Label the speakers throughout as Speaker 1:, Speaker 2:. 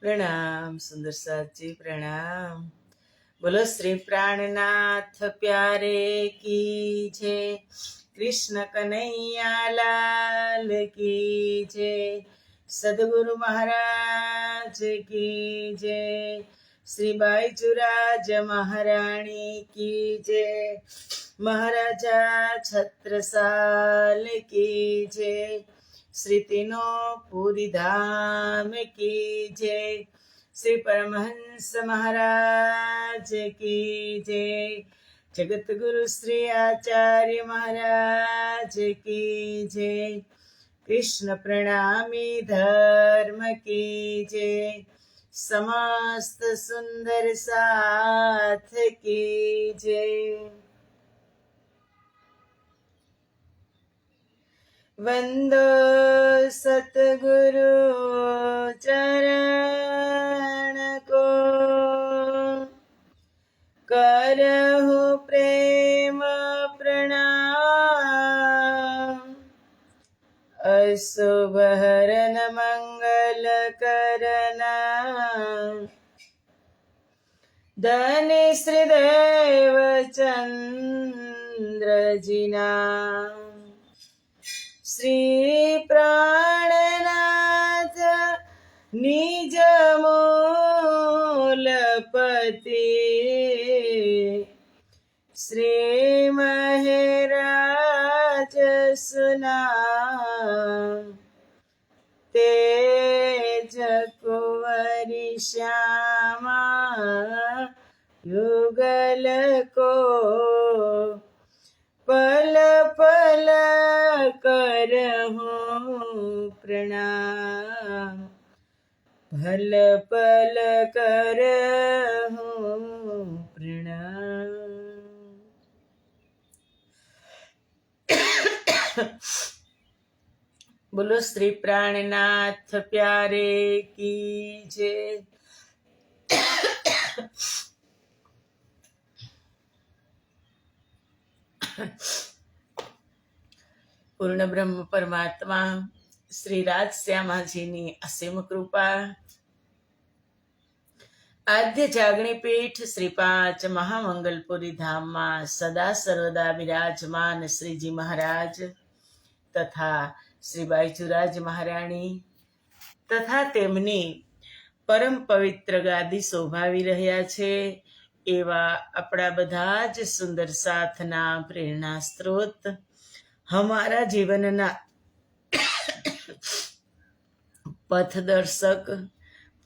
Speaker 1: प्रणाम सुंदर साथ जी प्रणाम। बोलो श्री प्राणनाथ प्यारे की जय। कृष्ण कन्हैया लाल की जय। सदगुरु महाराज की जय। श्री बाईचुराज महारानी की जय। महाराजा छत्रसाल की जय। श्री तीनों पूरी धाम की जय। श्री परमहंस महाराज की जय। जगत गुरु श्री आचार्य महाराज की जय। कृष्ण प्रणामी धर्म की जय। समस्त सुंदर साथ की जय। वंदो सतगुरु चरण को। करहु प्रेम प्रणाम। अशुभ हरन मंगल करना। धनि श्रीदेव चंद्र जिना। श्री प्राणनाथ निज मूलपति। श्री महराज सुना। तेज कुंवरी श्यामा युगल को। पल पल करहूं प्रणाम। पल पल करहूं प्रणाम। बोलो श्री प्राणनाथ प्यारे की जय। પૂર્ણ બ્રહ્મ પરમાત્મા શ્રી રાજશ્યામાજીની અસીમ કૃપા, આદ્ય જાગણી પીઠ શ્રી પાંચ મહામંગલપુરી ધામમાં સદા સર્વદા બિરાજમાન શ્રીજી મહારાજ તથા શ્રી બાઈચુરાજ મહારાણી તથા તેમની પરમ પવિત્ર ગાદી શોભાવી રહ્યા છે એવા આપણા બધા જ સુંદર સાથના પ્રેરણા સ્ત્રોત हमारा जीवनना पथदर्शक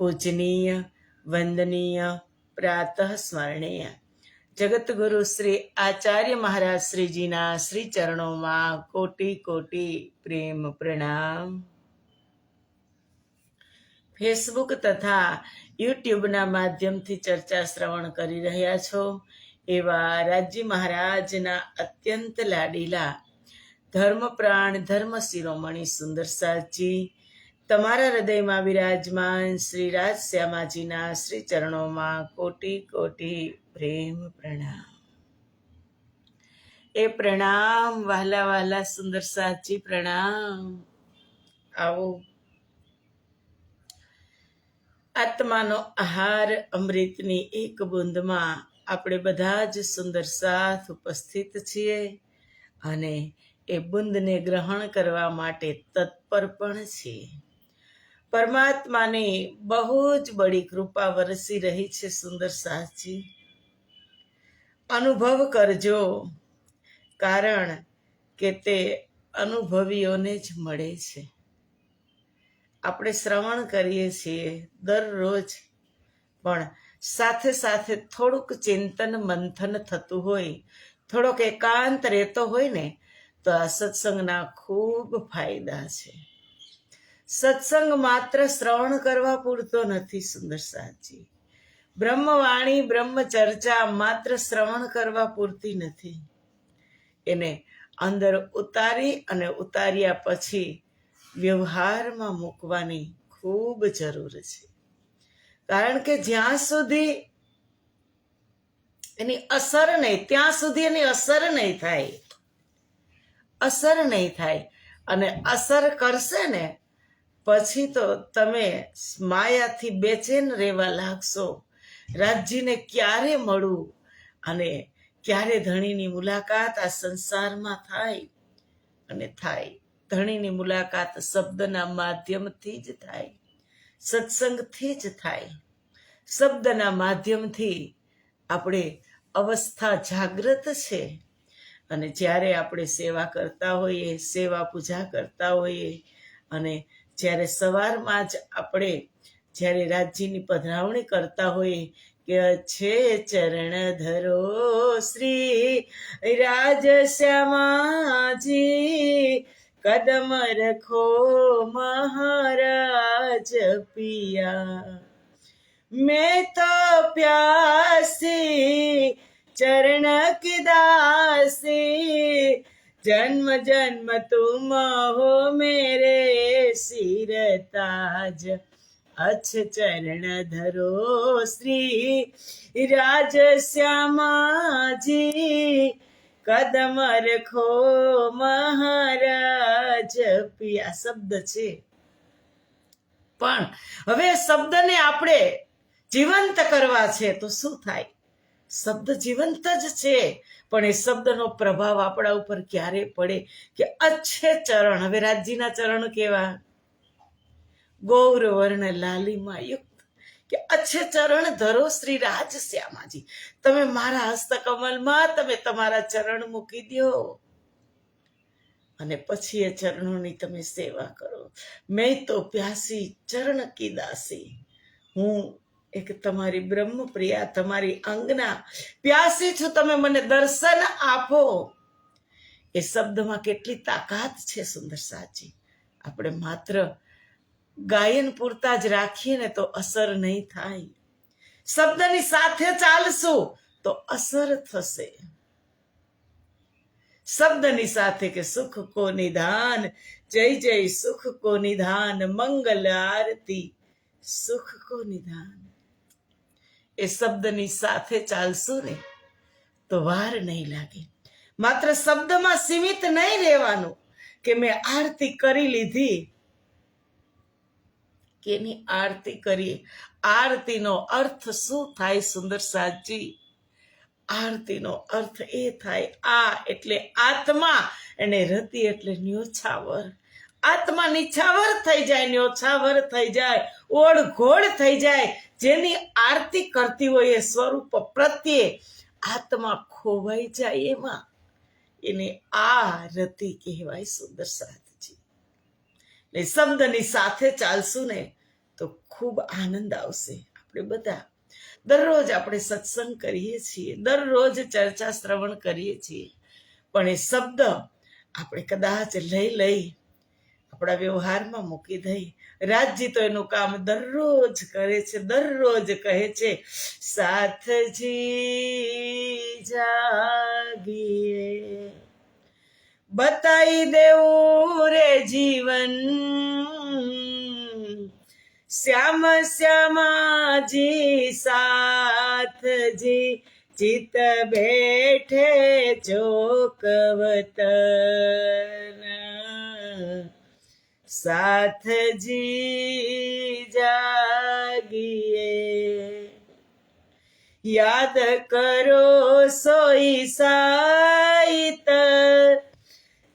Speaker 1: पूजनीय वंदनीय प्रातः स्मरणीय जगत गुरु श्री आचार्य महाराज श्री जीना श्री चरणों में कोटि कोटि प्रेम प्रणाम। फेसबुक तथा यूट्यूब ना माध्यम थी चर्चा श्रवण करी रह्या छो एवा राज्य महाराज ना अत्यंत लाडीला धर्म प्राण धर्म शिरोमणि सुंदर साथजी तमारा हृदय में विराजमान श्री राजश्यामाजीना श्री चरणों में कोटि कोटि प्रेम प्रणाम। ए प्रणाम वाला वाला सुंदर साथजी प्रणाम। आओ आत्मानो आहार अमृतनी एक बूंद में आपणे बधा ज सुंदर साथ उपस्थित छीए अने ए बूंदने ग्रहण करवा माटे तत्पर पण छे। परमात्माने बहु ज बड़ी कृपा वरसी रही छे सुंदर साथजी। अनुभव करजो कारण के ते अनुभवीओने ज मळे छे। आपणे श्रवण करीए छीए दररोज पण साथे साथे थोड़ुंक चिंतन मंथन थतुं होय, थोड़ोक एकांत रहेतो होय ने तो आ सत्संगना खूब फायदा छे। सत्संग मात्र श्रवण करवा पूरतो नथी सुंदर साथजी। ब्रह्मवाणी ब्रह्म चर्चा मात्र श्रवण करवा पूरती नथी। एने अंदर उतारी अने उतार्या पछी व्यवहारमां मूकवानी खूब जरूर छे। कारण के ज्यां सुधी एनी असर नहीं त्यां सुधी एनी असर नहीं थाय। असर नहीं थाय अने असर करशे ने પછી તો તમે માયાથી બેચેન રહેવા લાગશો. રાજજીને ક્યારે મળવું અને ક્યારે ધણીની મુલાકાત આ સંસારમાં થાય અને થાય. ધણીની મુલાકાત શબ્દના માધ્યમથી જ થાય, સત્સંગથી જ થાય. શબ્દના માધ્યમથી આપણે અવસ્થા જાગૃત છે. અને જ્યારે આપણે સેવા કરતા હોઈએ, સેવા પૂજા કરતા હોઈએ, અને જ્યારે સવારમાં જ આપણે જ્યારે રાજજીની પધરાવણી કરતા હોઈએ કે છે ચરણ ધરો શ્રી રાજશ્યામાજી, કદમ રખો મહારાજ પિયા, मैं तो प्यासी चरण की दासी, जन्म जन्म तुम हो मेरे सिर ताज, अच्छ चरण धरो श्री राज श्यामाजी, कदम रखो મહારાજ પિયા. શબ્દ છે, પણ હવે શબ્દને આપણે જીવંત કરવા છે તો શું થાય? શબ્દ જીવંત જ છે, પણ એ શબ્દનો પ્રભાવ આપણા ઉપર ક્યારે પડે કે અચ્છે ચરણ. હવે રાજજીના ચરણ કેવા? ગૌરવર્ણ લાલીમાં યુક્ત. કે અચ્છે ચરણ ધરો શ્રી રાજ શ્યામાજી, તમે મારા હસ્તકમલમાં તમે તમારા ચરણ મૂકી દો અને પછી એ ચરણોની તમે સેવા કરો. મેં તો પ્યાસી ચરણ કી દાસી, હું એક તમારી બ્રહ્મપ્રિયા, તમારી અંગના પ્યાસી છું, તમે મને દર્શન આપો. એ શબ્દમાં કેટલી તાકાત છે સુંદર સાજી. આપણે માત્ર ગાયન પૂરતા જ રાખીએ ને તો અસર નહીં થાય. શબ્દની સાથે ચાલશું તો અસર થશે. શબ્દની સાથે કે સુખ કો નિધાન, જય જય સુખ કો નિધાન, મંગલ આરતી સુખ કો નિધાન. એ શબ્દની સાથે ચાલશું ને તો વાર નહીં લાગે. માત્ર શબ્દમાં સીમિત નહીં રહેવાનું કે મેં આરતી કરી લીધી, કે એની આરતી કરીએ. આરતીનો અર્થ શું થાય સુંદર સાજી? આરતીનો અર્થ એ થાય, આ એટલે આત્મા અને રતિ એટલે ન્યોછાવર. આત્મા નિછાવર થઈ જાય, ન્યોછાવર થઈ જાય, ઓળઘોળ થઈ જાય. જેની આરતી કરતી હોય એ સ્વરૂપ પ્રત્યે આત્મા ખોવાઈ જાય, એમાં એને આ રતિ કહેવાય સુંદર સાધજી. એટલે શબ્દની સાથે ચાલશું ને તો ખૂબ આનંદ આવશે. આપણે બધા દરરોજ આપણે સત્સંગ કરીએ છીએ, દરરોજ ચર્ચા શ્રવણ કરીએ છીએ, પણ એ શબ્દ આપણે કદાચ લઈ આપણા વ્યવહારમાં મૂકી દઈ. રાજજી તો એનું કામ દરરોજ કરે છે, દરરોજ કહે છે સાથજી જાગીએ, બતાઈ દેવું રે જીવન, શ્યામ શ્યામાજી સાથજી, ચિત બેઠે ચોકવતન, સાથજી જાગીએ, યાદ કરો સોઈ સાઈત,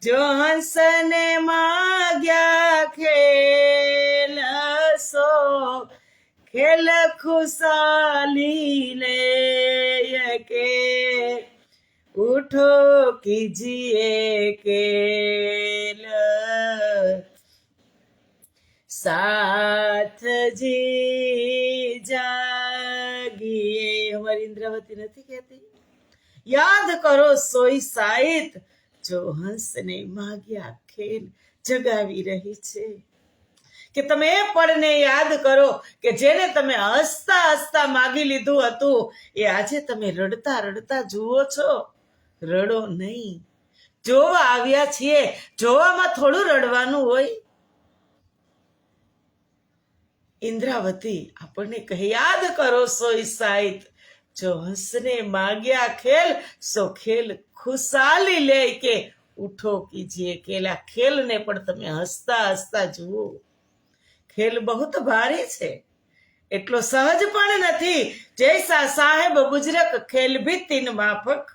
Speaker 1: જો હંસને માગ્યા ખેલ સો, ખેલ ખુશાલી લે કે, ઉઠો કીજીએ કેલ, સાથજી જાગીએ. હમારી ઇન્દ્રાવતી નથી કહેતી? યાદ કરો સોઈ સાઈત, જો હંસને માગ્યા ખેલ. જગાવી રહી છે કે તમે એ પળને યાદ કરો કે જેને તમે હસતા હસતા માગી લીધું હતું, એ આજે તમે રડતા રડતા જુઓ છો. રડો નહીં. જોવા આવ્યા છીએ, જોવામાં થોડું રડવાનું હોય. ઇન્દ્રાવતી આપણને કહે, યાદ કરો સોઈ સાઈત, જો હંસને માગ્યા ખેલ, સો ખેલ ખુશાલી લે કે, ઉઠો કીજીએ ખેલ. આ ખેલને પણ તમે હસતા હસતા જુઓ. ખેલ બહુત ભારી છે, એટલો સહજ પણ નથી. જૈસા સાહેબ બુજરક ખેલ ભી તીન માફક.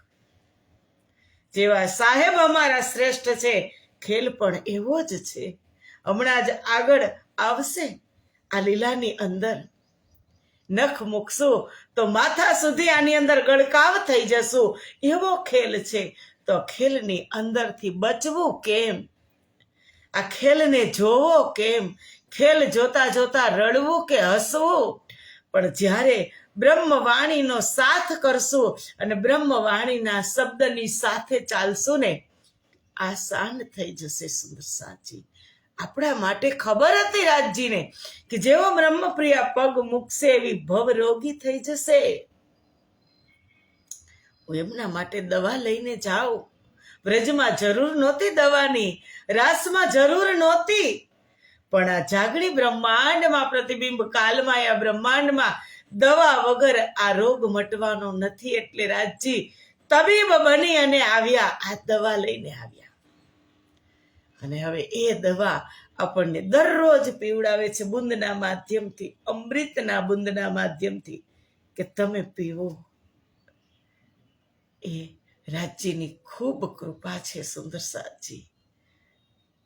Speaker 1: જેવા સાહેબ અમારા શ્રેષ્ઠ છે, ખેલ પણ એવો જ છે. હમણાં જ આગળ આવશે આ લીલાની અંદર. નખ મૂકશું તો માથા સુધી આની અંદર ગળકાવ થઈ જશું, એવો ખેલ છે. તો ખેલની અંદરથી બચવું કેમ? આ ખેલને જોવો કેમ? ખેલ જોતા જોતા રડવું કે હસવું? પણ જ્યારે બ્રહ્મવાણીનો સાથ કરશું અને બ્રહ્મવાણીના શબ્દની સાથે ચાલશું ને, આસાન થઈ જશે. સુંદર સાચી આપણા માટે ખબર હતી રાજજીને કે જેવો બ્રહ્મપ્રિયા પગ મૂકશે એવી ભવ રોગી થઈ જશે. હું એમના માટે દવા લઈને જાઉં. વ્રજમાં જરૂર નહોતી દવાની, રાસમાં જરૂર નહોતી, પણ આ જાગણી બ્રહ્માંડમાં પ્રતિબિંબ કાલમાયા બ્રહ્માંડમાં દવા વગર આ રોગ મટવાનો નથી. એટલે રાજજી તબીબ બની અને આવ્યા, આ દવા લઈને આવ્યા. અને હવે એ દવા આપણને દરરોજ પીવડાવે છે બુંદના માધ્યમથી, અમૃતના બુંદના માધ્યમથી, કે તમે પીવો. એ રાજજીની ખૂબ કૃપા છે. સુંદર સાજી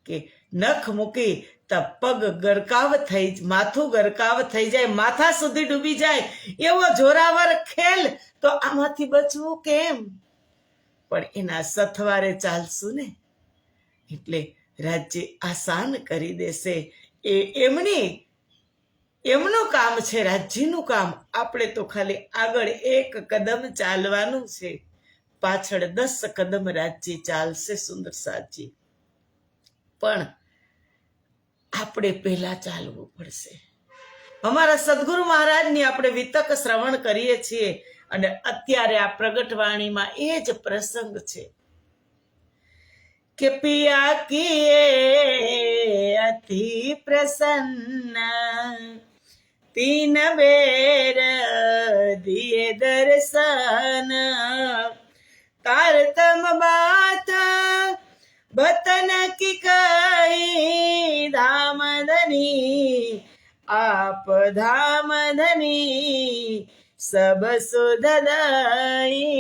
Speaker 1: કે નખ મૂકી તો પગ ગરકાવ થઈ, માથું ગરકાવ થઈ જાય, માથા સુધી ડૂબી જાય, એવો જોરાવર ખેલ. તો આમાંથી બચવું કેમ? પણ એના સથવારે ચાલશું ને એટલે રાજ્ય આસાન કરી દેશે. એ એમનું કામ છે, રાજ્યનું કામ. આપણે તો ખાલી આગળ એક કદમ ચાલવાનું છે, પાછળ 10 કદમ રાજ્ય ચાલશે. સુંદર સાચી પણ આપણે પહેલા ચાલવું પડશે. અમારા સદગુરુ મહારાજની આપણે વિતક શ્રવણ કરીએ છીએ અને અત્યારે આ પ્રગટવાણીમાં એ જ પ્રસંગ છે કે પિયા કિએ અતિ પ્રસન્ન, તીન બેર દિએ દર્શન, તારતમ બાત બતન કી કઈ, ધામ ધની આપ ધામ ધની સબ સુધદાઈ.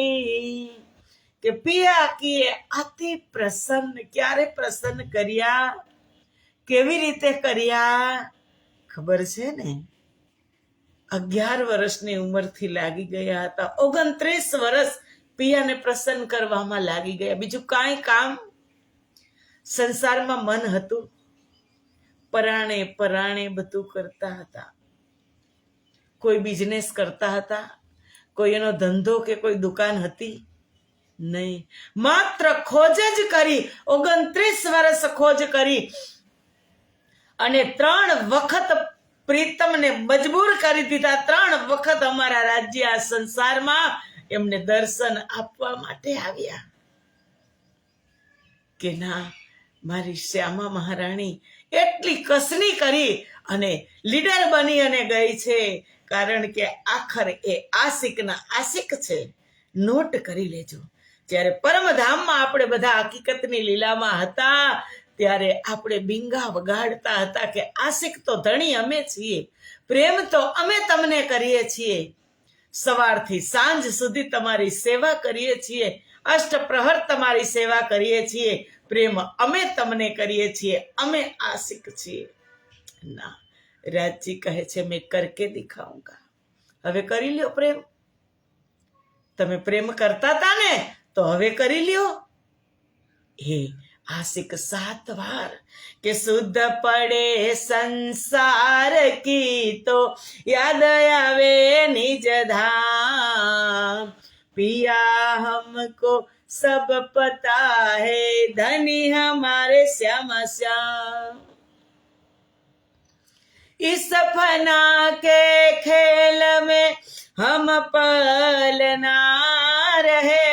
Speaker 1: કે પિયા કિએ અતિ પ્રસન્ન. ક્યારે પ્રસન્ન કર્યા? કેવી રીતે કર્યા? ખબર છે ને? 11 વર્ષની ઉંમરથી લાગી ગયા હતા. 29 વર્ષ પિયાને પ્રસન્ન કરવામાં લાગી ગયા. બીજું કાંઈ કામ સંસારમાં મન હતું? પરાણે બધું કરતા હતા. કોઈ બિઝનેસ કરતા હતા? કોઈ એનો ધંધો કે કોઈ દુકાન હતી? નહીં. માત્ર ખોજ જ કરી. 29 વર્ષ ખોજ કરી અને 3 વખત પ્રીતમને મજબૂર કરી દીધા. 3 વખત અમારા રાજ્ય આ સંસારમાં એમને દર્શન આપવા માટે આવ્યા કે ના, મારી શ્યામા મહારાણી એટલી કસની કરી અને લીડર બની અને ગઈ છે. કારણ કે આખર એ આશિકના આશિક છે. નોટ કરી લેજો. જ્યારે પરમધામમાં આપણે બધા હકીકતની લીલામાં હતા ત્યારે આપણે બિંગા વગાડતા હતા કે આશિક તો ધણી અમે છીએ, પ્રેમ તો અમે તમને કરીએ છીએ, સવારથી સાંજ સુધી તમારી સેવા કરીએ છીએ, અષ્ટપ્રહર તમારી સેવા કરીએ છીએ, પ્રેમ અમે તમને કરીએ છીએ, અમે આશિક છીએ. ના, રાજજી કહે છે મેં કરકે દિખાઉંગા. હવે કરી લ્યો પ્રેમ. તમે પ્રેમ કરતા હતા ને, તો હવે કરી લ્યો. હે આશિક 7 વાર કે શુદ્ધ પડે સંસાર કી તો યાદ આવે નિજ ધામ, पिया हमको सब पता है, धनी हमारे श्याम श्याम। इस फना के खेल में हम पलना रहे,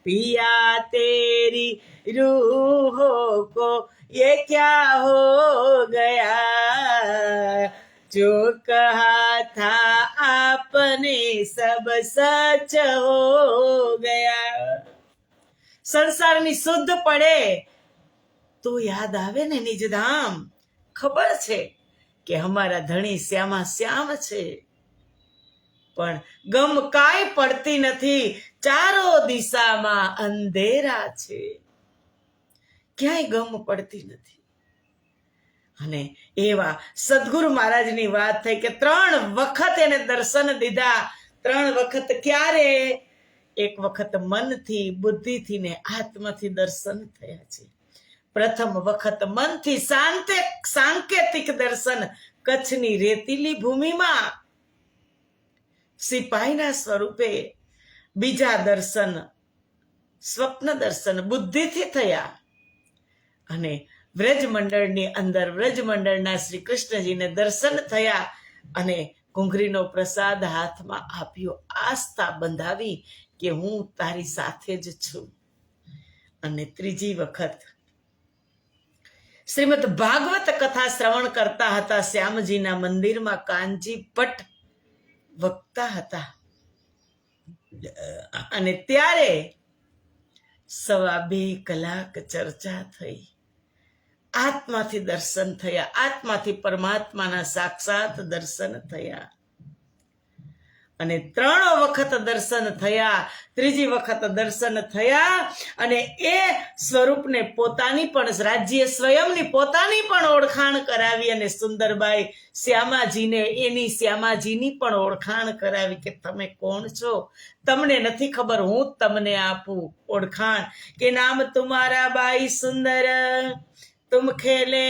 Speaker 1: पिया तेरी रूहों को ये क्या हो गया, जो कहा था आपने सब सच हो गया। संसार ની શુદ્ધ પડે તો યાદ આવે ને નિજ ધામ, ખબર છે કે અમારા ધણી શ્યામા શ્યામ છે, પણ ગમ કાંઈ પડતી નથી, ચારો દિશામાં અંધેરા છે. ક્યાંય ગમ પડતી નથી. અને એવા સદગુરુ મહારાજની વાત થઈ કે 3 વખત એને દર્શન દીધા. 3 વખત ક્યારે? એક વખત મનથી, બુદ્ધિથી ને આત્માથી દર્શન થયા છે. પ્રથમ વખત મનથી સાંકેતિક દર્શન કચ્છની રેતીલી ભૂમિમાં સિપાહીના સ્વરૂપે. બીજા દર્શન સ્વપ્ન દર્શન બુદ્ધિથી થયા. અને વ્રજમંડળની અંદર વ્રજમંડળના શ્રી કૃષ્ણજીને દર્શન થયા અને ઘૂંઘરીનો પ્રસાદ હાથમાં આપ્યો, આસ્થા બંધાવી કે હું તારી સાથે જ છું. અને ત્રીજી વખત શ્રીમદ ભાગવત કથા શ્રવણ કરતા હતા. શ્યામજીના મંદિરમાં કાનજી ભટ્ટ વક્તા હતા અને ત્યારે 2.25 કલાક ચર્ચા થઈ. આત્માથી દર્શન થયા, આત્માથી પરમાત્માના સાક્ષાત દર્શન થયા. અને 3 વખત દર્શન થયા. ત્રીજી વખત દર્શન થયા અને એ સ્વરૂપને પોતાની પણ રાજ્ય સ્વયંની પોતાની પણ ઓળખાણ કરાવી અને સુંદરબાઈ શ્યામાજીને એની શ્યામાજીની પણ ઓળખાણ કરાવી કે તમે કોણ છો, તમને નથી ખબર, હું તમને આપું ઓળખાણ કે નામ તુમારા બાઈ સુંદર, तुम खेले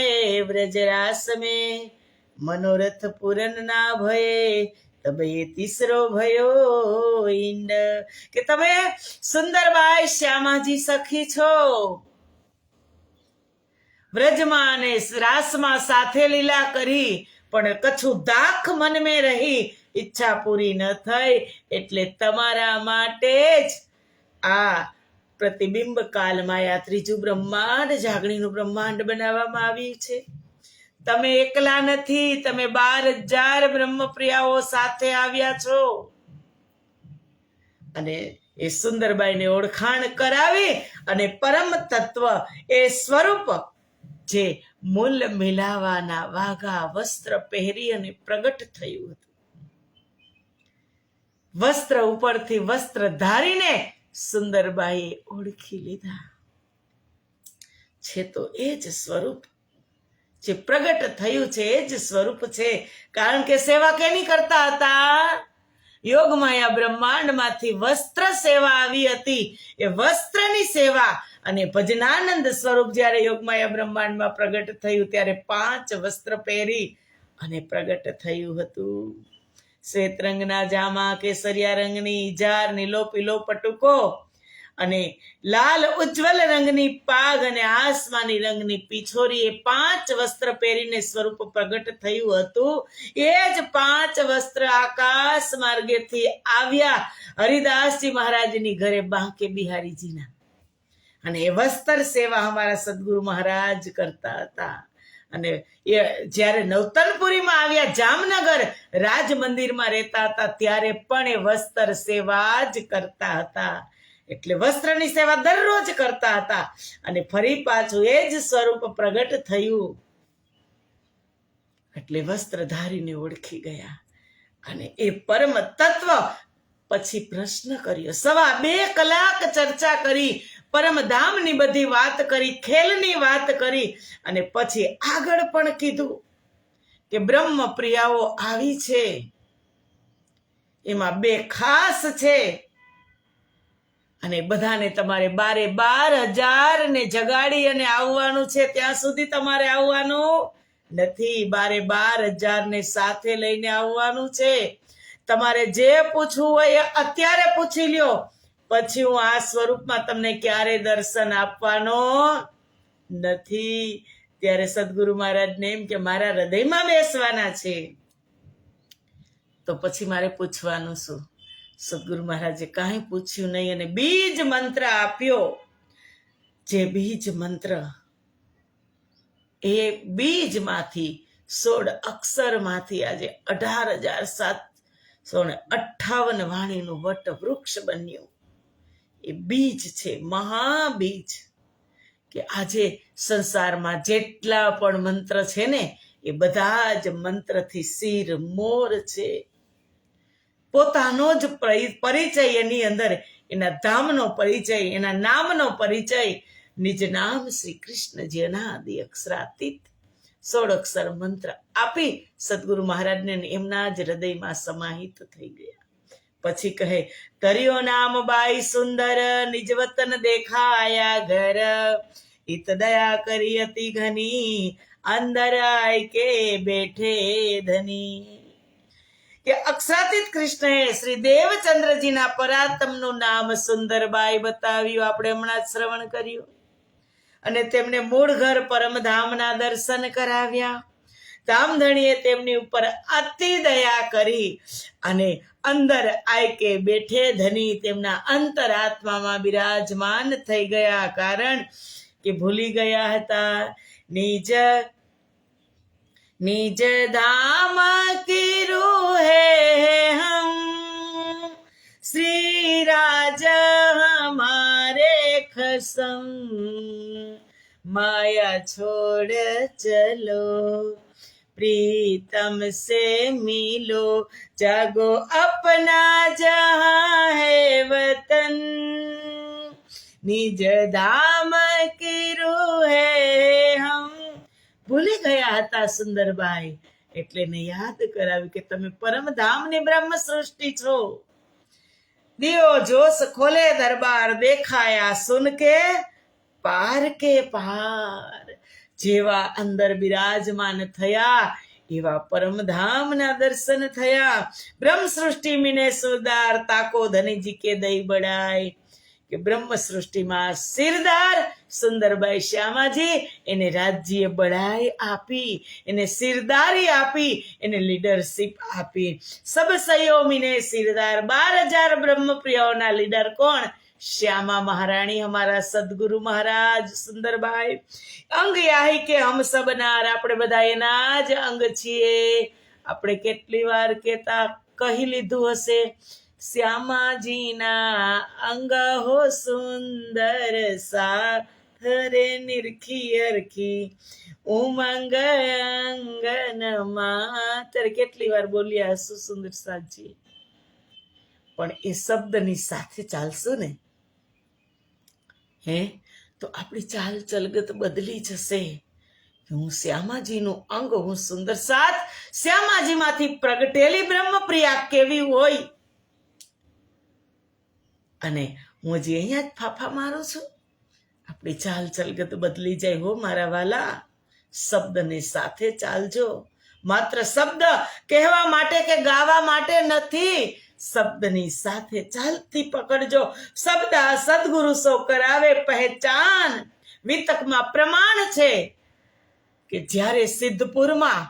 Speaker 1: व्रजरास में, मनोरथ पूरन ना भये, तब ये तीसरो भयो इंड. કે તમે સુંદરબાઈ શ્યામાજી સખી છો. વ્રજમાં અને રાસમાં સાથે લીલા કરી, પણ કછું દાખ મન મેં રહી, ઈચ્છા પૂરી ન થઈ, એટલે તમારા માટે જ આ પ્રતિબિંબ કાલ માયા ત્રીજું બ્રહ્માંડ, જાગણીનું બ્રહ્માંડ બનાવવામાં આવ્યું છે. તમે એકલા નથી, તમે 12,000 બ્રહ્મપ્રિયાઓ સાથે આવ્યા છો. અને એ સુંદરબાઈને ઓળખાણ કરાવી અને પરમ તત્વ એ સ્વરૂપ જે મૂલ મિલાવાના વાઘા વસ્ત્ર પહેરી અને પ્રગટ થયું હતું. વસ્ત્ર ઉપરથી વસ્ત્ર ધારીને સુંદરબાઈએ ઓળખી લીધા છે. તો એ જ સ્વરૂપ જે પ્રગટ થયું છે એ જ સ્વરૂપ છે. કારણ કે સેવા કેની કરતા હતા? યોગમાયા બ્રહ્માંડમાંથી વસ્ત્ર સેવા આવી હતી. એ વસ્ત્રની સેવા અને ભજનાનંદ સ્વરૂપ જ્યારે યોગમાયા બ્રહ્માંડમાં પ્રગટ થયું ત્યારે 5 વસ્ત્ર પહેરી અને પ્રગટ થયું હતું. શ્વેત રંગના જામા, કેસરિયા રંગની ઈજાર, નીલો પીલો પટુકો અને લાલ ઉજ્જવલ રંગની પાગ અને આસમાની રંગની પીછોરી, એ 5 વસ્ત્ર પહેરીને સ્વરૂપ પ્રગટ થયું હતું. એ જ 5 વસ્ત્ર આકાશ માર્ગેથી આવ્યા હરિદાસજી મહારાજની ઘરે, બાંકે બિહારીજીના. અને એ વસ્ત્ર સેવા અમારા સદગુરુ મહારાજ કરતા હતા. અને એ જ્યારે નવતનપુરીમાં આવ્યા, જામનગર રાજ મંદિરમાં રહેતા હતા, ત્યારે પણ એ વસ્ત્ર સેવા જ કરતા હતા. એટલે વસ્ત્રની સેવા દરરોજ કરતા હતા. અને ફરી પાછું એ જ સ્વરૂપ પ્રગટ થયું એટલે વસ્ત્ર ધારીને ઓળખી ગયા. અને એ પરમ તત્વ પછી પ્રશ્ન કર્યો. 2.25 કલાક ચર્ચા કરી, પરમધામની બધી વાત કરી, ખેલની વાત કરી અને પછી આગળ પણ કીધું કે બ્રહ્મ પ્રિયાઓ આવી છે, એમાં 2 ખાસ છે. અને બધાને તમારે 12,000 ને જગાડી અને આવવાનું છે. ત્યાં સુધી તમારે આવવાનું નથી. 12,000 ને સાથે લઈને આવવાનું છે. તમારે જે પૂછવું હોય એ અત્યારે પૂછી લ્યો, પછી હું આ સ્વરૂપમાં તમને ક્યારે દર્શન આપવાનો નથી. ત્યારે સદગુરુ મહારાજને એમ કે મારા હૃદયમાં બેસવાના છે, તો પછી મારે પૂછવાનું શું? સદગુરુ મહારાજે કાંઈ પૂછ્યું નહીં અને બીજ મંત્ર આપ્યો. જે બીજ મંત્ર, એ બીજમાંથી 16 અક્ષરમાંથી આજે 18,758 વાણીનું વટ વૃક્ષ બન્યું. એ બીજ છે, મહાબીજ. કે આજે સંસારમાં જેટલા પણ મંત્ર છે ને એ બધા જ મંત્રથી શિર મોર છે. પોતાનો જ પરિચય એની અંદર, એના ધામનો પરિચય, એના નામનો પરિચય, નિજ નામ શ્રી કૃષ્ણજી અનાદિ અક્ષરાતીત 16 અક્ષર મંત્ર આપી સદગુરુ મહારાજને એમના જ હૃદયમાં સમાહિત થઈ ગયા. પછી કહે, તરિયો નામ બાઈ સુંદર, નિજ વતન દેખાયા ઘર, હિત દયા કરી અતિ ઘની, અંદર આય કે બેઠે ધની. કે અક્ષરાતીત કૃષ્ણએ શ્રી દેવચંદ્રજીના પરાતમનું નામ સુંદરબાઈ બતાવ્યું. આપણે હમણાં જ શ્રવણ કર્યું. અને તેમને મૂળ ઘર પરમધામના દર્શન કરાવ્યા. ધામધણીએ તેમની ઉપર અતિ દયા કરી અને અંદર આય કે બેઠે ધની તેમના અંતરાત્મામાં બિરાજમાન થઈ ગયા. કારણ કે ભૂલી ગયા હતા निज धाम की रूहे हम, श्री राज हमारे खसम, माया छोड़ चलो प्रीतम से मिलो, जागो अपना जहाँ है वतन, निज धाम की रूहे हम. ભૂલી ગયા હતા સુંદરબાઈ, એટલે ને યાદ કરાવ્યું કે તમે પરમધામની બ્રહ્મ સૃષ્ટિ છો. દિયો જોશ ખોલે દરબાર, દેખાયા સુન કે પાર કે પાર. જેવા અંદર બિરાજમાન થયા એવા પરમધામના દર્શન થયા. બ્રહ્મ સૃષ્ટિ મીને સુરદાર, તાકો ધનીજી કે દઈ બડાય. કે બ્રહ્મ સૃષ્ટિમાં સિરદાર સુંદરબાઈ શ્યામાજી એને રાજ્ય બઢાઈ આપી, એને સિરદારી આપી, એને લીડરશિપ આપી. સબ સયોમીને સિરદાર. 12,000 બ્રહ્મપ્રિયોના લીડર કોણ? શ્યામા મહારાણી, હમારા સદગુરુ મહારાજ સુંદરબાઈ. અંગ યાહી કે હમ સબનાર. આપણે બધા એના જ અંગ છીએ. આપણે કેટલી વાર કહેતા કહી લીધું હશે, શ્યામાજીના અંગ હો સુંદર સાથરે નિરખી અરખી, ઉમંગ અંગનમાં. ત્યારે કેટલી વાર બોલ્યા હશું સુંદર સાજી. પણ એ શબ્દની સાથે ચાલશું ને તો આપણી ચાલ ચલગત બદલી જશે. હું શ્યામાજીનું અંગ, હું સુંદર સાથ. શ્યામાજીમાંથી પ્રગટેલી બ્રહ્મપ્રિયા કેવી હોય, અને હું હજી અહીંયા જ ફાફા મારું છું. આપણી ચાલ ચલગત બદલી જાય હો મારા વાલા. શબ્દને સાથે ચાલજો. માત્ર શબ્દ કહેવા માટે કે ગાવા માટે નથી, શબ્દની સાથે ચાલતી પકડજો. શબ્દ સદગુરુ સો કરાવે પહેચાન. વિતકમાં પ્રમાણ છે કે જ્યારે સિદ્ધપુરમાં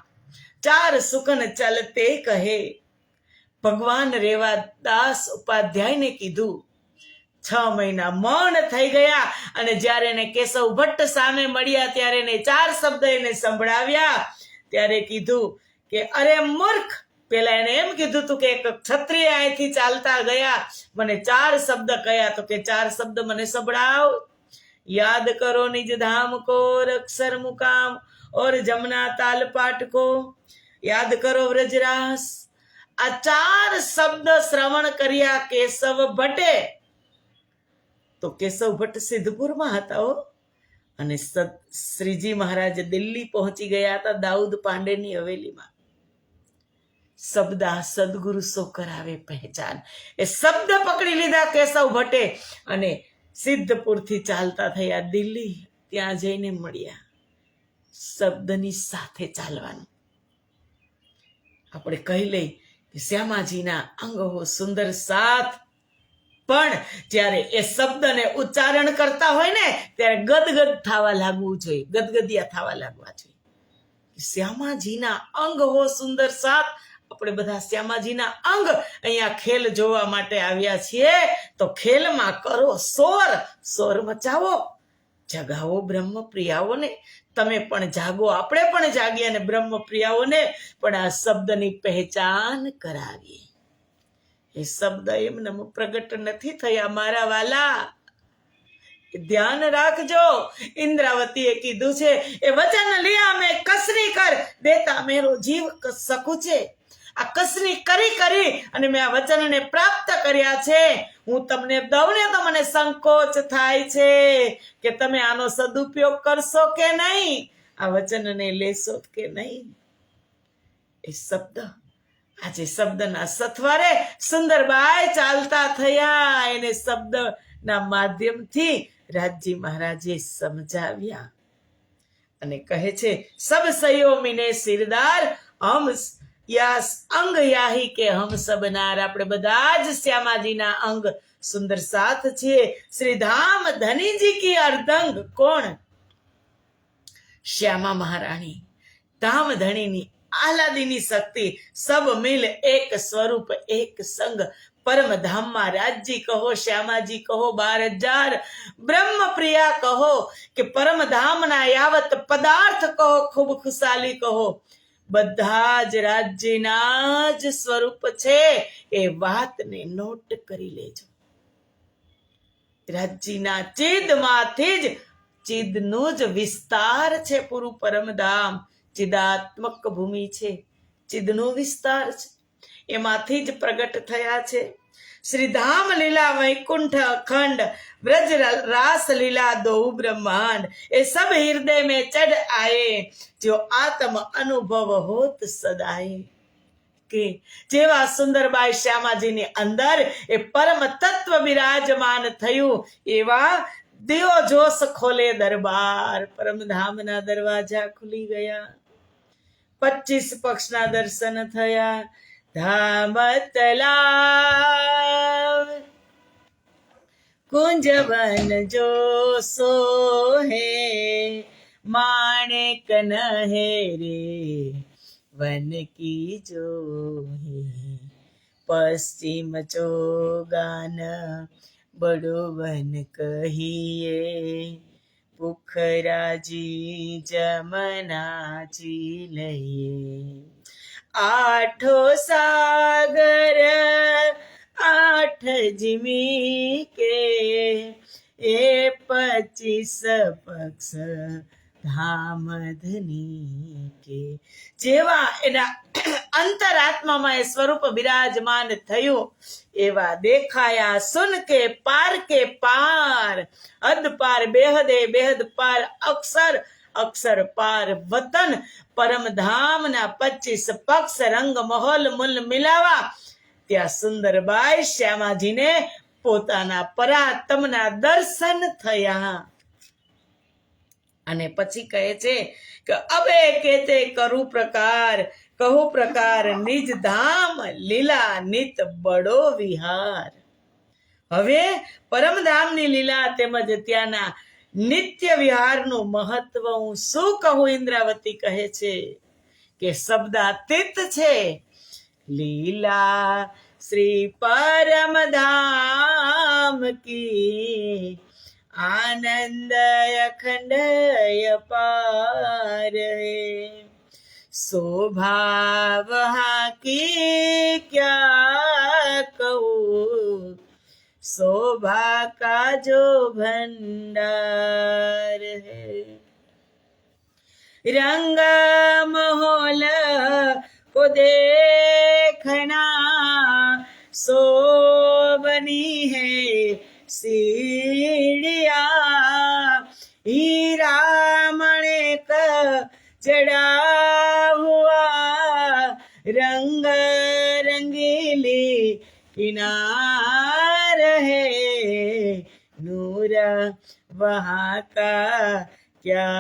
Speaker 1: 4 સુકન ચલતે કહે, ભગવાન રેવાદાસ ઉપાધ્યાયને કીધું. 6 મહિના મૌન થઈ ગયા અને જ્યારે એને કેશવ ભટ્ટ સામે મળ્યા ત્યારે એને 4 શબ્દ એને સંભળાવ્યા. ત્યારે કીધું કે અરે મૂર્ખ, પેલા એને એમ કીધું તું કે એક ક્ષત્રિય અહીંથી ચાલતા ગયા, મને 4 શબ્દ કયા, તો કે 4 શબ્દ મને સંભળાવ. યાદ કરો નિજ ધામ કો, અક્ષર મુકામ और जमुना ताल पाठ को, याद करो व्रजरास. આ 4 શબ્દ શ્રવણ કર્યા કેશવ ભટ્ટે. તો કેશવ ભટ્ટ સિદ્ધપુરમાં હતા હો, અને શ્રીજી મહારાજ દિલ્હી પહોંચી ગયા હતા દાઉદ પાંડેની હવેલીમાં. શબ્દ સદગુરુ સો કરાવે પહેચાન. એ શબ્દ પકડી લીધા કેશવ ભટ્ટે અને સિદ્ધપુરથી ચાલતા થયા દિલ્હી. ત્યાં જઈને મળ્યા. શબ્દની સાથે ચાલવાનું. આપણે કહી લઈ કે શ્યામાજીના અંગ હો સુંદર સાથ, પણ જ્યારે એ શબ્દને ઉચ્ચારણ કરતા હોય ને ત્યારે ગદગદ થવા લાગવું જોઈએ, ગદગદિયા થવા લાગવા જોઈએ. શ્યામાજીના અંગ હો સુંદર સાથ. આપણે બધા શ્યામાજીના અંગ અહીંયા ખેલ જોવા માટે આવ્યા છીએ, તો ખેલમાં કરો શોર, શોર મચાવો, જગાવો બ્રહ્મપ્રિયાઓને. તમે પણ જાગો, આપણે પણ જાગીએ અને બ્રહ્મપ્રિયાઓને પણ આ શબ્દની પહેચાન કરાવીએ. એ શબ્દ એમને પ્રગટ નથી થયા મારા વાલા. ધ્યાન રાખજો, ઇન્દ્રાવતીએ કીધું છે એ વચન લિયા મેં કસરી કર દેતા મેરો જીવ શકું છે. આ કસરી કરી કરી અને મેં આ વચનને પ્રાપ્ત કર્યા છે. હું તમને દઉં ને તો મને સંકોચ થાય છે કે તમે આનો સદુપયોગ કરશો કે નહીં, આ વચનને લેશો કે નહીં. એ શબ્દ, આજે શબ્દના સથવારે સુંદરબાઈ ચાલતા થયા. એને શબ્દના માધ્યમથી રાજજી મહારાજે સમજાવ્યા અને કહે છે, સબ સયોમીને સિરદાર હમ યાસ અંગ યાહી કે હમ સબનાર. આપણે બધા જ શ્યામાજીના અંગ સુંદર સાથ છીએ. શ્રી ધામ ધનીજી કી અર્ધંગ કોણ? શ્યામા મહારાણી, ધામ ધણીની આહલાદીની શક્તિ. સબ મિલ એક સ્વરૂપ એક સંગ. પરમ ધામમાં રાજજી કહો, શ્યામાજી કહો, 12,000 બ્રહ્મ પ્રિયા કહો કે પરમ ધામના યાવત પદાર્થ કહો, ખૂબ ખુશાલી કહો, બધા જ રાજ્યના જ સ્વરૂપ છે. એ વાતને નોટ કરી લેજો. રાજ્યના ચિદમાંથી જ ચિદનો જ વિસ્તાર છે. પૂરું પરમધામ ચિદાત્મક ભૂમિ છે, ચિદનો વિસ્તાર છે, એમાંથી જ પ્રગટ થયા છે. શ્રીધામ લીલા વૈકુંઠ અખંડ વ્રજ રાસ લીલા દો બ્રહ્માંડ. એ સબ હૃદય में चढ़ आए जो आत्म अनुभव होत सदाए. કે જેવા સુંદરબાઈ શ્યામાજીની અંદર એ પરમ તત્વ બિરાજમાન થયું, એવા દિયો જોશ ખોલે દરબાર. પરમધામના દરવાજા ખુલી ગયા. 25 પક્ષના દર્શન થયા. ધામ તલાવ કુંજવન જો સોહે માણેક નહેરે વન કી જોહે. પશ્ચિમ ચોગાન બડો વન કહીએ પુખરાજી જમનાજી લઈએ. આઠો સાગર આઠ જીમી કે એ 25 પક્ષ ધામ ધની કે. જેવા એના અંતરાત્મામાં એ સ્વરૂપ બિરાજમાન થયું, એવા દેખાયા સુન કે પાર કે પાર. હદ પાર બેહદે, બેહદ પાર અક્ષર, અક્ષર પાર વતન. પરમધામના 25 પક્ષ રંગ મહોલ મૂલ મિલાવા. ત્યાં સુંદરબાઈ શ્યામાજીને પોતાના પરાત્મના દર્શન થયા. અને પછી કહે છે કે અબે કેતે કરું પ્રકાર, કહું પ્રકાર નિજ ધામ લીલા નિત બડો વિહાર. હવે પરમધામની લીલા તેમજ ત્યાંના નિત્ય વિહારનું મહત્વ હું શું કહું. ઇન્દ્રાવતી કહે છે કે શબ્દાતીત છે. લીલા શ્રી પરમધામ કી આનંદ અખંડ અપાર હૈ. शोभा वहाँ की क्या कहूँ, शोभा का जो भंडार है. रंग महल को देखना शोभनी है सीढ़ियाँ, हीरा मणिक चढ़ा हुआ रंग रंगीली किनार है. नूर वहाँ का क्या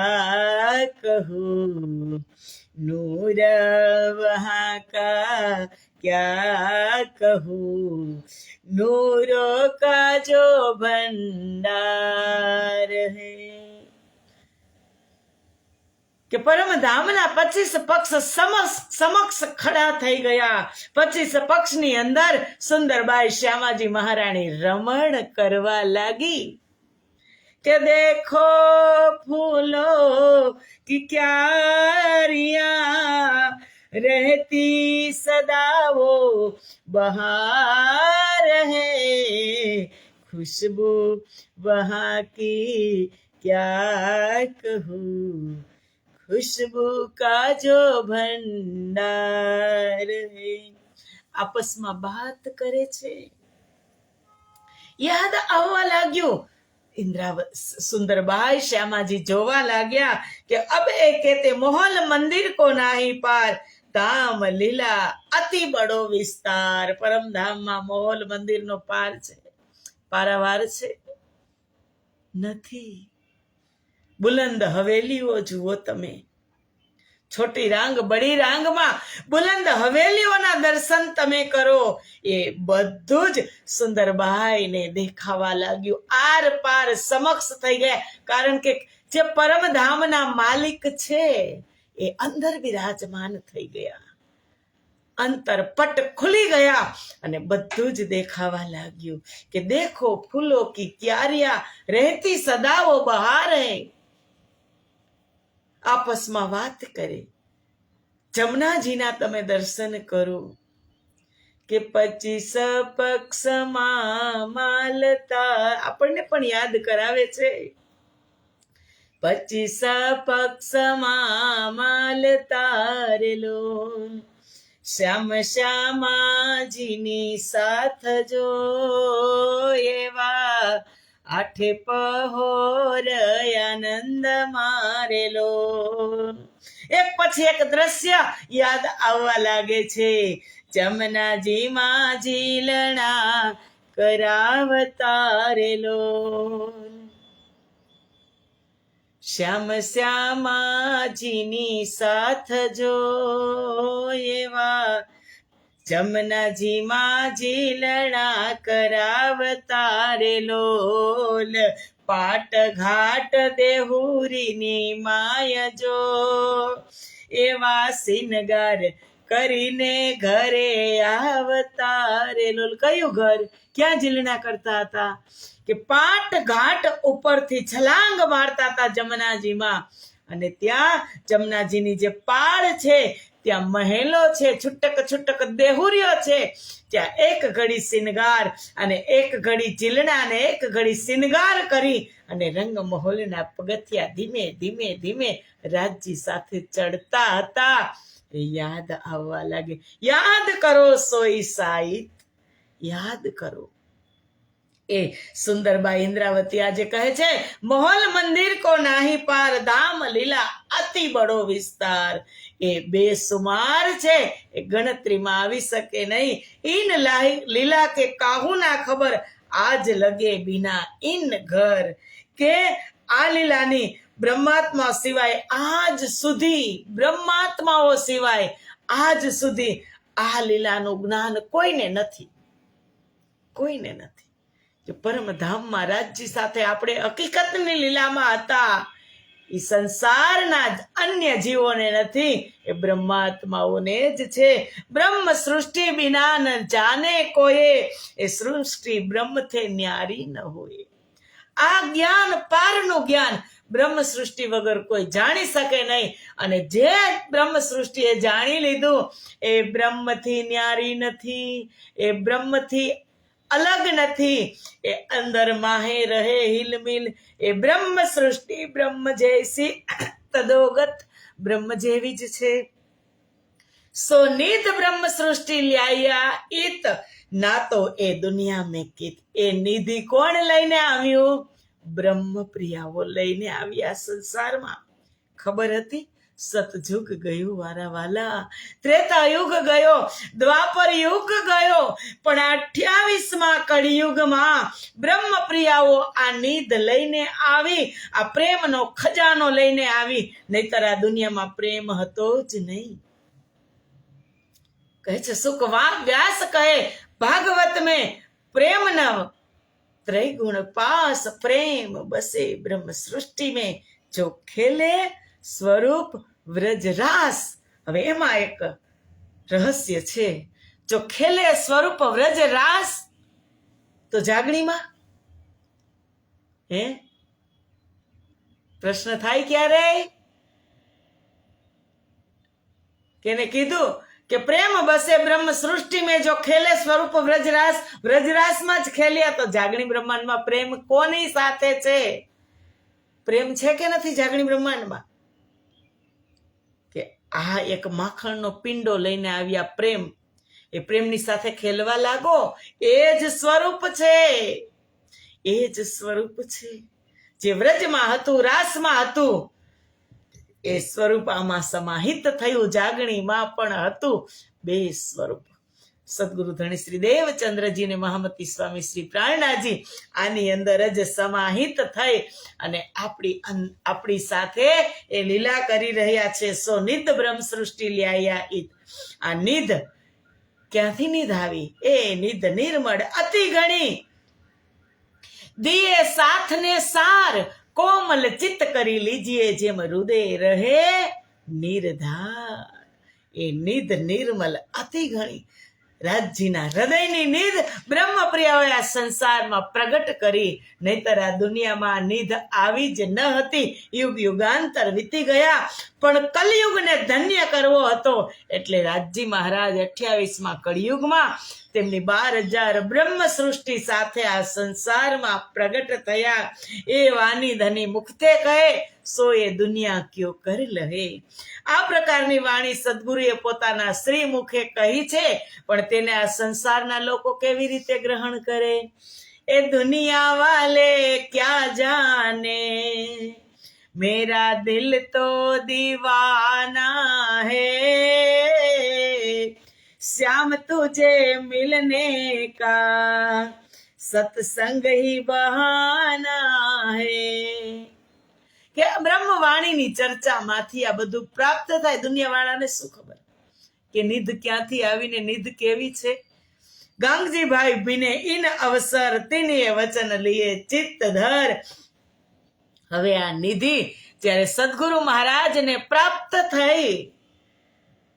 Speaker 1: कहूँ, नूर वहाँ का क्या कहूँ, नूरों का जो भंडार है. કે પરમધામના 25 પક્ષ સમક્ષ ખડા થઈ ગયા. 25 પક્ષની અંદર સુંદરબાઈ શ્યામાજી મહારાણી રમણ કરવા લાગી કે દેખો ફૂલો की क्यारियां रहती सदा वो बहार है, खुशबू वहाँ की क्या कहूँ, खुशबू का जो भंडार है. આપસમાં વાત કરે છે. યાદ આવવા લાગ્યું. સુંદરબાઈ શ્યામાજી જોવા લાગ્યા કે અબ એ કહેતે મોહલ મંદિર કો નાહી પાર, ધામ લીલા અતિ બડો વિસ્તાર. પરમધામમાં મોહલ મંદિરનો પાર છે, પારાવાર છે નથી. બુલંદ હવેલીઓ જુઓ તમે, છોટી રાંગ બડી રાંગમાં બુલંદ હવેલીઓના દર્શન તમે કરો. એ બધું જ સુંદરબાઈને દેખાવા લાગ્યું. આર પાર સમક્ષ થઈ ગયા, કારણ કે જે પરમધામના માલિક છે એ અંદર બિરાજમાન થઈ ગયા. અંતરપટ ખુલી ગયા અને બધું જ દેખાવા લાગ્યું કે દેખો ફૂલો કી ક્યારિયા રહેતી સદાઓ બહાર હૈ. આપસમાં વાત કરે. જમનાજીના તમે દર્શન કરો કે 25 પક્ષમાં માલતા. આપણને પણ યાદ કરાવે છે. 25 પક્ષમાં માલતા રેલો, શ્યામ શ્યામાજીની સાથ જો એવા, આઠે પહોર આનંદ મારેલો. એક પછી એક દ્રશ્ય યાદ આવવા લાગે છે. જમનાજીમાં ઝીલણા કરાવતારેલો, શ્યામ શ્યામાજીની સાથ જો એવા, જમનાજીમાં ઝીલણા કરાવતારેલો. પાટ ઘાટ દેહુરીની માય જો એવા, સિનગાર કરીને ઘરે આવતારેલો. કયું ઘર? ક્યાં ઝીલણા કરતા હતા? કે પાટ ઘાટ ઉપરથી છલાંગ મારતા હતા જમનાજીમાં. અને ત્યાં જમનાજીની જે પાળ છે ત્યાં મહેલો છે, છૂટક છૂટક દેહુરીઓ છે. ત્યાં એક ઘડી સિનગાર અને એક ઘડી ઝીલણા અને એક ઘડી સિનગાર કરી અને રંગ મહોલના પગથિયા ધીમે ધીમે ધીમે રાજજી સાથે ચડતા હતા. એ યાદ આવવા લાગે. યાદ કરો સોઈ સાઈત, યાદ કરો. એ સુંદરબાઈ ઇન્દ્રાવતી આજે કહે છે, મોહલ મંદિર કો નાહી પાર, ધામ લીલા અતિ બડો વિસ્તાર. એ બેસુમાર છે, એ ગણતરીમાં આવી શકે નહીં. ઇન લીલા કે કાહુ ના ખબર, આજ લગે બિના ઇન ઘર. કે આ લીલાની બ્રહ્માત્મા સિવાય આજ સુધી, બ્રહ્માત્માઓ સિવાય આજ સુધી આ લીલાનું જ્ઞાન કોઈને નથી, કોઈને નથી. કે પરમધામમાં રાજજી સાથે આપણે હકીકતની લીલામાં હતા. એ સંસારના જ અન્ય જીવોને નથી, એ બ્રહ્માત્માઓને જ છે. બ્રહ્મ સૃષ્ટિ બિના ન જાને કોઈએ, એ સૃષ્ટિ બ્રહ્મથી ન્યારી ન હોય. આ જ્ઞાન પારનું જ્ઞાન બ્રહ્મ સૃષ્ટિ વગર કોઈ જાણી શકે નહીં. અને જે બ્રહ્મ સૃષ્ટિએ જાણી લીધું એ બ્રહ્મથી ન્યારી નથી, એ બ્રહ્મથી અલગ નથી. એ અંદર માહે રહે હિલમિલ. એ બ્રહ્મ સૃષ્ટિ બ્રહ્મ જૈસી તદોગત, બ્રહ્મ જેવી જ છે. સો નિત બ્રહ્મ સૃષ્ટિ લ્યાયા ઈત, ના તો એ દુનિયા મેં કીત. એ નિધિ કોણ લઈને આવ્યું? બ્રહ્મ પ્રિયાઓ લઈને આવ્યા સંસારમાં. ખબર હતી? સતયુગ ગયું વારા વાલા, ત્રેતા યુગ ગયો, દ્વાપર યુગ ગયો, પણ 28માં કળિયુગમાં બ્રહ્મ પ્રિયાઓ આ નિધ લઈને આવી, આ પ્રેમનો ખજાનો લઈને આવી. નહીતર આ દુનિયામાં પ્રેમ હતો જ નહીં. કહે છે સુખ વ્યાસ કહે ભાગવત में प्रेम नव ત્રિગુણ પાસ પ્રેમ બસે બ્રહ્મ સૃષ્ટિ में જો ખેલે સ્વરૂપ વ્રજરાસ. હવે એમાં એક રહસ્ય છે. જો ખેલે સ્વરૂપ વ્રજરાસ તો જાગણીમાં પ્રશ્ન થાય ક્યારે? કેને કીધું કે પ્રેમ બસે બ્રહ્મ સૃષ્ટિ में जो खेले स्वरूप व्रजरास व्रजरासમાં જ ખેલ્યા તો જાગણી બ્રહ્માંડમાં પ્રેમ કોની સાથે છે? પ્રેમ છે કે નથી જાગણી બ્રહ્માંડમાં? કે આ એક માખણનો પિંડો લઈને આવ્યા પ્રેમ, એ પ્રેમની સાથે ખેલવા લાગો, એ જ સ્વરૂપ છે, એ જ સ્વરૂપ છે જે વ્રજમાં હતું, રાસમાં હતું, એ સ્વરૂપ આમાં સમાહિત થયું. જાગણીમાં પણ હતું બે સ્વરૂપ. સદગુરુ ધણી શ્રી દેવચંદ્રજી ને મહામતી સ્વામી શ્રી પ્રાણનાથજી આની અંદર જ સમાહિત થઈ અને આપણી સાથે એ લીલા કરી રહ્યા છે. સો નિધ બ્રહ્મ સૃષ્ટિ લ્યાયા ઈદ. આ નિધ ક્યાંથી નિધ આવી? એ નિધ નિર્મળ અતિ ઘણી દિયે સાથ ને સાર કોમલ ચિત્ત કરી લીજીએ જેમ હૃદય રહે નિર્ધાર. એ નિધ નિર્મલ અતિ ઘણી રાજજીના હૃદયની નિધ બ્રહ્મપ્રિયાઓએ આ સંસારમાં પ્રગટ કરી. નહીતર આ દુનિયામાં નિધ આવી જ ન હતી. યુગ યુગાંતર વીતી ગયા, પણ કલયુગને ધન્ય કરવો હતો એટલે રાજજી મહારાજ 28મા કળિયુગમાં તેમની 12,000 બ્રહ્મ સૃષ્ટિ સાથે આ સંસારમાં પ્રગટ થયા. એ વાની ધની મુખતે કહે સો એ દુનિયા ક્યો કર લહે. આ પ્રકારની વાણી સદગુરુએ પોતાના શ્રી મુખે કહી છે, પણ તેને આ સંસારના લોકો કેવી રીતે ગ્રહણ કરે? એ દુનિયા વાલે ક્યા જાને મેરા દિલ તો દીવાના હૈ, श्याम तुझे मिलने का सत्संग ही बहाना है. કે બ્રહ્મવાણીની ચર્ચામાંથી આ બધું પ્રાપ્ત થાય. દુનિયાવાળાને શું ખબર કે નિધ ક્યાંથી આવીને નિધ કેવી છે? ગાંગજીભાઈ ભીને ઇન અવસર તિનિય વચન લીએ ચિત્ત ધર. હવે આ નિધિ જ્યારે સદગુરુ મહારાજને પ્રાપ્ત થઈ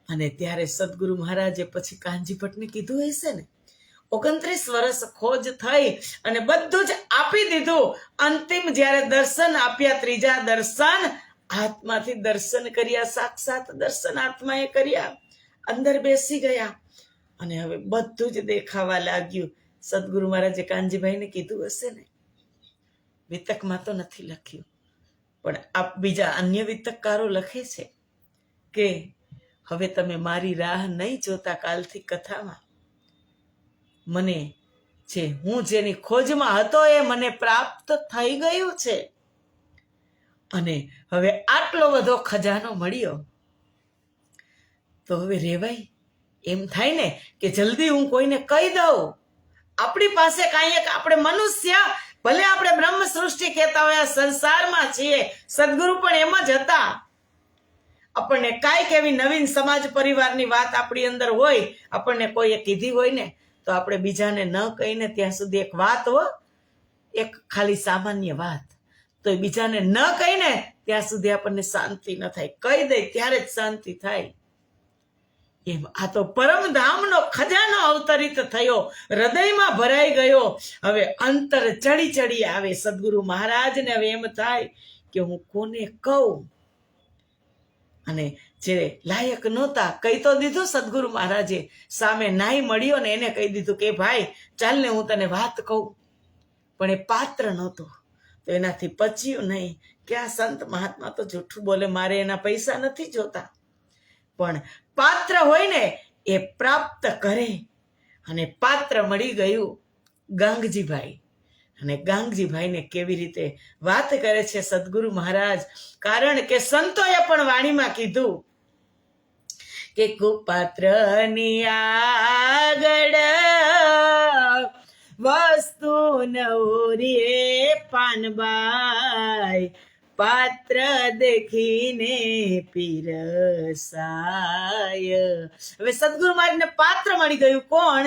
Speaker 1: અને ત્યારે સદગુરુ મહારાજે પછી કાનજી ભટ્ટને કીધું હશે ને, 29 વર્ષ ખોજ થઈ અને બધું જ આપી દીધું. અંતિમ જ્યારે દર્શન આપ્યા, ત્રીજા દર્શન આત્માથી દર્શન કર્યા, સાક્ષાત દર્શન આત્માએ કર્યા, અંદર બેસી ગયા અને હવે બધું જ દેખાવા લાગ્યું. સદગુરુ મહારાજે કાનજીભાઈને કીધું હશે ને, વિતકમાં તો નથી લખ્યું પણ આપ બીજા અન્ય વિતકકારો લખે છે કે હવે તમે મારી રાહ નહીં જોતા, કાલથી કથામાં મને છે હું જેની ખોજમાં હતો એ મને પ્રાપ્ત થઈ ગયું છે અને હવે આટલો બધો ખજાનો મળ્યો તો હવે રેવાય એમ થાય ને કે જલ્દી હું કોઈને કહી દઉં. આપણી પાસે કાંઈ એક આપણે મનુષ્ય, ભલે આપણે બ્રહ્મ સૃષ્ટિ કહેતા હોય, સંસારમાં છીએ, સદગુરુ પણ એમ જ હતા. આપણને કાંઈક એવી નવીન સમાજ પરિવારની વાત આપણી અંદર હોય, આપણને કોઈએ કીધી હોય ને તો આપણે બીજાને ન કહીને ત્યાં સુધી એક વાત હો, એક ખાલી સામાન્ય વાત, તો એ બીજાને ન કહીને ત્યાં સુધી આપણને શાંતિ ન થાય. કહી દે ત્યારે જ શાંતિ થાય. એમ આ તો પરમધામનો ખજાનો અવતરિત થયો, હૃદયમાં ભરાઈ ગયો. હવે અંતર ચડી ચડી આવે સદગુરુ મહારાજને. હવે એમ થાય કે હું કોને કહું? અને જે લાયક નહોતા કહી તો દીધું સદગુરુ મહારાજે, સામે નાઈ મળ્યો ને એને કહી દીધું કે ભાઈ ચાલ ને હું તને વાત કહું, પણ એ પાત્ર નહોતો તો એનાથી પચ્યું નહીં. કે આ સંત મહાત્મા તો જૂઠું બોલે, મારે એના પૈસા નથી જોતા. પણ પાત્ર હોય ને એ પ્રાપ્ત કરે અને પાત્ર મળી ગયું ગાંગજીભાઈ. અને ગાંગજીભાઈને કેવી રીતે વાત કરે છે સદગુરુ મહારાજ, કારણ કે સંતોએ પણ વાણીમાં કીધું કે કુપાત્રની આગળ વસ્તુ નવરીએ પાનબાઈ, પાત્ર દેખીને પીરસાય. હવે સદગુરુ મહારાજને પાત્ર મળી ગયું. કોણ?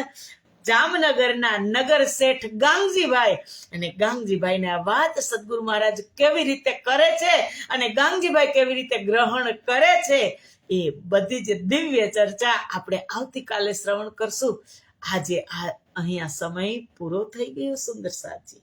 Speaker 1: જામનગરના નગર શેઠ ગાંગજીભાઈ. અને ગાંગજીભાઈને આ વાત સદગુરુ મહારાજ કેવી રીતે કરે છે અને ગાંગજીભાઈ કેવી રીતે ગ્રહણ કરે છે, એ બધી જ દિવ્ય ચર્ચા આપણે આવતીકાલે શ્રવણ કરશું. આજે અહીંયા સમય પૂરો થઈ ગયો. સુંદર સાજી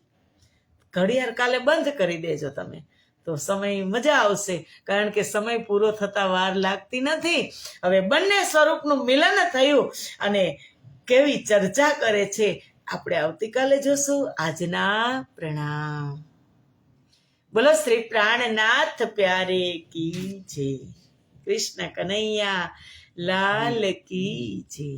Speaker 1: ઘડિયાળ કાલે બંધ કરી દેજો તમે, તો સમય મજા આવશે, કારણ કે સમય પૂરો થતા વાર લાગતી નથી. હવે બંને સ્વરૂપનું મિલન થયું અને કેવી ચર્ચા કરે છે આપણે આવતીકાલે જોશું. આજના પ્રણામ. બોલો શ્રી પ્રાણનાથ પ્યારે કી જય. કૃષ્ણ કનૈયા લાલ કી જય.